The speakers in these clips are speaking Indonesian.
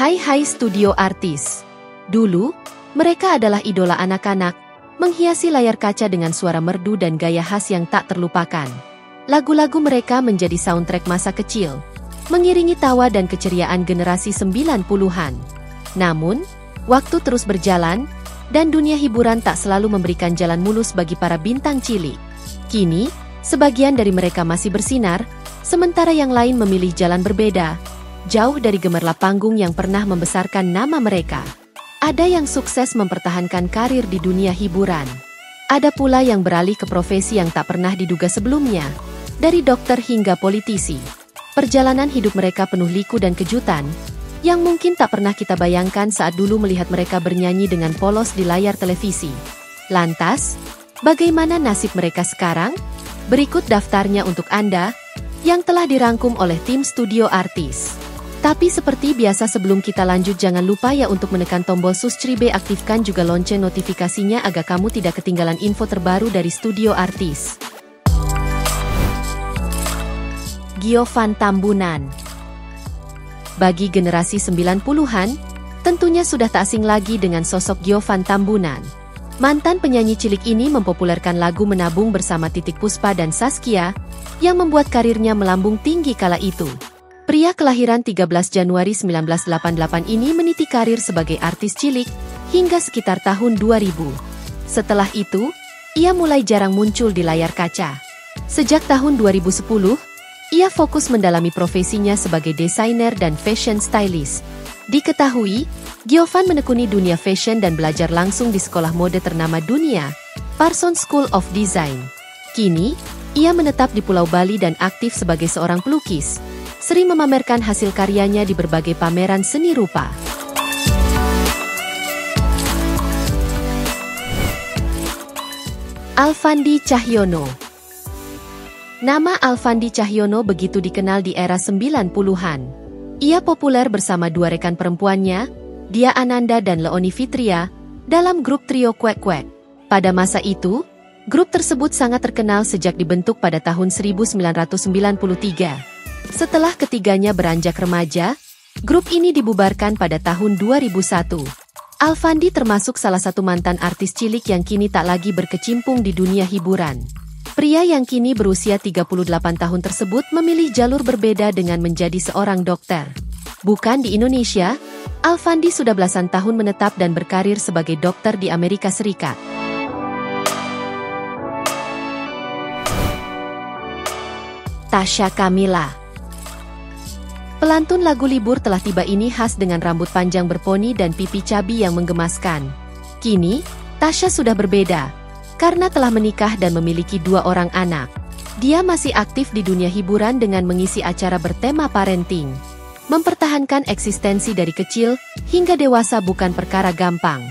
Hai studio artis. Dulu, mereka adalah idola anak-anak, menghiasi layar kaca dengan suara merdu dan gaya khas yang tak terlupakan. Lagu-lagu mereka menjadi soundtrack masa kecil, mengiringi tawa dan keceriaan generasi 90-an. Namun, waktu terus berjalan, dan dunia hiburan tak selalu memberikan jalan mulus bagi para bintang cilik. Kini, sebagian dari mereka masih bersinar, sementara yang lain memilih jalan berbeda, jauh dari gemerlap panggung yang pernah membesarkan nama mereka. Ada yang sukses mempertahankan karir di dunia hiburan. Ada pula yang beralih ke profesi yang tak pernah diduga sebelumnya, dari dokter hingga politisi. Perjalanan hidup mereka penuh liku dan kejutan, yang mungkin tak pernah kita bayangkan saat dulu melihat mereka bernyanyi dengan polos di layar televisi. Lantas, bagaimana nasib mereka sekarang? Berikut daftarnya untuk Anda, yang telah dirangkum oleh tim studio artis. Tapi seperti biasa sebelum kita lanjut jangan lupa ya untuk menekan tombol subscribe, aktifkan juga lonceng notifikasinya agar kamu tidak ketinggalan info terbaru dari studio artis. Giovan Tambunan. Bagi generasi 90-an, tentunya sudah tak asing lagi dengan sosok Giovan Tambunan. Mantan penyanyi cilik ini mempopulerkan lagu Menabung bersama Titiek Puspa dan Zaskia, yang membuat karirnya melambung tinggi kala itu. Pria kelahiran 13 Januari 1988 ini meniti karir sebagai artis cilik hingga sekitar tahun 2000. Setelah itu, ia mulai jarang muncul di layar kaca. Sejak tahun 2010, ia fokus mendalami profesinya sebagai desainer dan fashion stylist. Diketahui, Giovan menekuni dunia fashion dan belajar langsung di sekolah mode ternama dunia, Parsons School of Design. Kini, ia menetap di Pulau Bali dan aktif sebagai seorang pelukis, sering memamerkan hasil karyanya di berbagai pameran seni rupa. Alfandi Cahyono. Nama Alfandi Cahyono begitu dikenal di era 90-an. Ia populer bersama dua rekan perempuannya, Dia Ananda dan Leoni Fitria, dalam grup trio Kwek Kwek. Pada masa itu, grup tersebut sangat terkenal sejak dibentuk pada tahun 1993. Setelah ketiganya beranjak remaja, grup ini dibubarkan pada tahun 2001. Alfandi termasuk salah satu mantan artis cilik yang kini tak lagi berkecimpung di dunia hiburan. Pria yang kini berusia 38 tahun tersebut memilih jalur berbeda dengan menjadi seorang dokter. Bukan di Indonesia, Alfandi sudah belasan tahun menetap dan berkarir sebagai dokter di Amerika Serikat. Tasya Kamila. Pelantun lagu libur telah tiba ini khas dengan rambut panjang berponi dan pipi cabi yang menggemaskan. Kini, Tasya sudah berbeda, karena telah menikah dan memiliki 2 orang anak. Dia masih aktif di dunia hiburan dengan mengisi acara bertema parenting. Mempertahankan eksistensi dari kecil hingga dewasa bukan perkara gampang.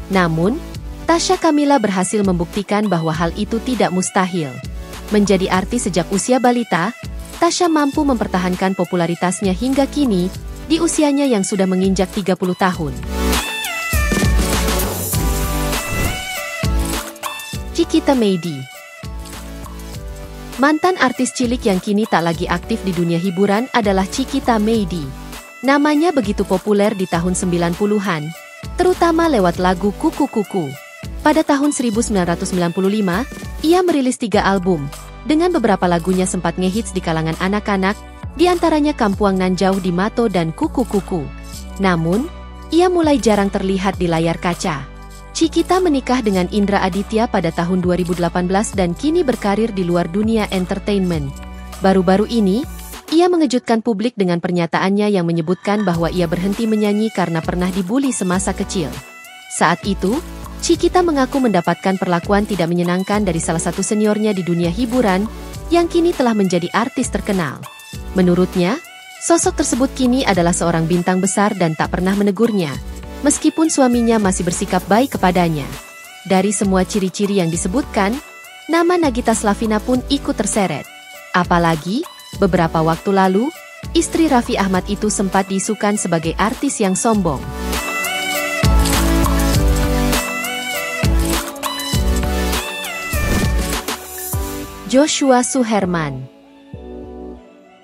Namun, Tasya Kamila berhasil membuktikan bahwa hal itu tidak mustahil. Menjadi artis sejak usia balita, Tasya mampu mempertahankan popularitasnya hingga kini, di usianya yang sudah menginjak 30 tahun. Cikita Meidi. Mantan artis cilik yang kini tak lagi aktif di dunia hiburan adalah Cikita Meidi. Namanya begitu populer di tahun 90-an, terutama lewat lagu Kuku Kuku. Pada tahun 1995, ia merilis 3 album, dengan beberapa lagunya sempat ngehits di kalangan anak-anak, diantaranya Kampuang Nan Jauh di Mato dan Kuku Kuku. Namun, ia mulai jarang terlihat di layar kaca. Cikita menikah dengan Indra Aditya pada tahun 2018 dan kini berkarir di luar dunia entertainment. Baru-baru ini, ia mengejutkan publik dengan pernyataannya yang menyebutkan bahwa ia berhenti menyanyi karena pernah dibully semasa kecil. Saat itu, Cikita mengaku mendapatkan perlakuan tidak menyenangkan dari salah satu seniornya di dunia hiburan, yang kini telah menjadi artis terkenal. Menurutnya, sosok tersebut kini adalah seorang bintang besar dan tak pernah menegurnya, meskipun suaminya masih bersikap baik kepadanya. Dari semua ciri-ciri yang disebutkan, nama Nagita Slavina pun ikut terseret. Apalagi, beberapa waktu lalu, istri Raffi Ahmad itu sempat diisukan sebagai artis yang sombong. Joshua Suherman.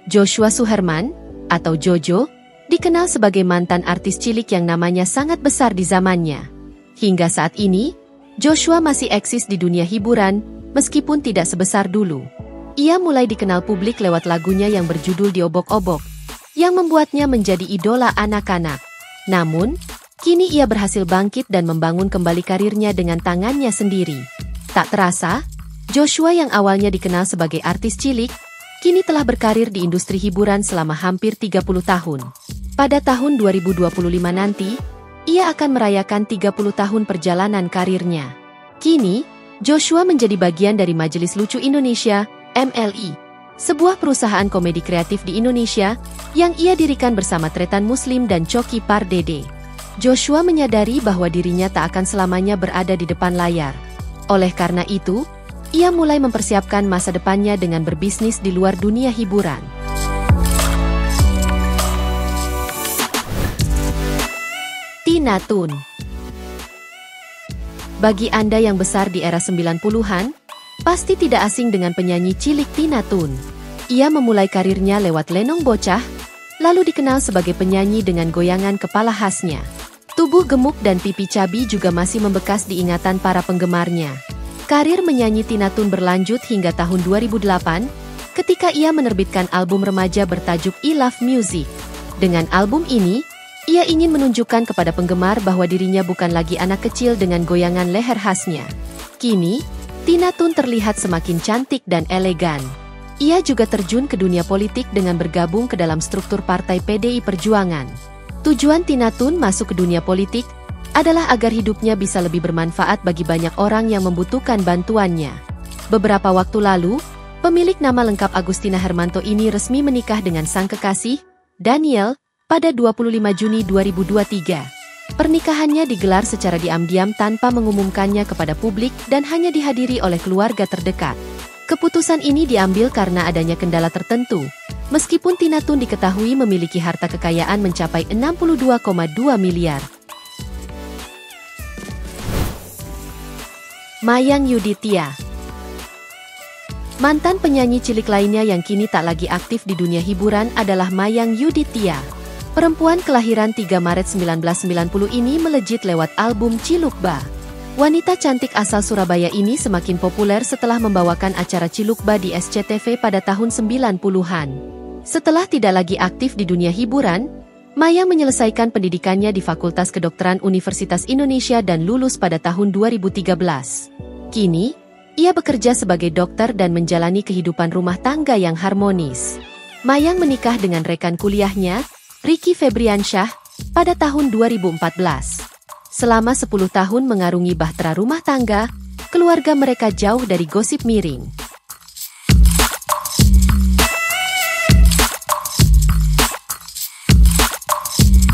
Joshua Suherman, atau Jojo, dikenal sebagai mantan artis cilik yang namanya sangat besar di zamannya. Hingga saat ini, Joshua masih eksis di dunia hiburan, meskipun tidak sebesar dulu. Ia mulai dikenal publik lewat lagunya yang berjudul Diobok-Obok, yang membuatnya menjadi idola anak-anak. Namun, kini ia berhasil bangkit dan membangun kembali karirnya dengan tangannya sendiri. Tak terasa, Joshua yang awalnya dikenal sebagai artis cilik, kini telah berkarir di industri hiburan selama hampir 30 tahun. Pada tahun 2025 nanti, ia akan merayakan 30 tahun perjalanan karirnya. Kini, Joshua menjadi bagian dari Majelis Lucu Indonesia, MLI, sebuah perusahaan komedi kreatif di Indonesia yang ia dirikan bersama Tretan Muslim dan Coki Pardede. Joshua menyadari bahwa dirinya tak akan selamanya berada di depan layar. Oleh karena itu, ia mulai mempersiapkan masa depannya dengan berbisnis di luar dunia hiburan. Tina Toon. Bagi Anda yang besar di era 90-an, pasti tidak asing dengan penyanyi cilik Tina Toon. Ia memulai karirnya lewat Lenong Bocah, lalu dikenal sebagai penyanyi dengan goyangan kepala khasnya. Tubuh gemuk dan pipi cabi juga masih membekas di ingatan para penggemarnya. Karir menyanyi Tina Toon berlanjut hingga tahun 2008, ketika ia menerbitkan album remaja bertajuk I Love Music. Dengan album ini, ia ingin menunjukkan kepada penggemar bahwa dirinya bukan lagi anak kecil dengan goyangan leher khasnya. Kini, Tina Toon terlihat semakin cantik dan elegan. Ia juga terjun ke dunia politik dengan bergabung ke dalam struktur partai PDI Perjuangan. Tujuan Tina Toon masuk ke dunia politik adalah agar hidupnya bisa lebih bermanfaat bagi banyak orang yang membutuhkan bantuannya. Beberapa waktu lalu, pemilik nama lengkap Agustina Hermanto ini resmi menikah dengan sang kekasih, Daniel, pada 25 Juni 2023. Pernikahannya digelar secara diam-diam tanpa mengumumkannya kepada publik dan hanya dihadiri oleh keluarga terdekat. Keputusan ini diambil karena adanya kendala tertentu, meskipun Tina Toon diketahui memiliki harta kekayaan mencapai 62,2 miliar. Mayang Yudhitya. Mantan penyanyi cilik lainnya yang kini tak lagi aktif di dunia hiburan adalah Mayang Yudhitya. Perempuan kelahiran 3 Maret 1990 ini melejit lewat album Cilukba. Wanita cantik asal Surabaya ini semakin populer setelah membawakan acara Cilukba di SCTV pada tahun 90-an. Setelah tidak lagi aktif di dunia hiburan, Mayang menyelesaikan pendidikannya di Fakultas Kedokteran Universitas Indonesia dan lulus pada tahun 2013. Kini, ia bekerja sebagai dokter dan menjalani kehidupan rumah tangga yang harmonis. Mayang menikah dengan rekan kuliahnya, Ricky Febriansyah, pada tahun 2014. Selama 10 tahun mengarungi bahtera rumah tangga, keluarga mereka jauh dari gosip miring.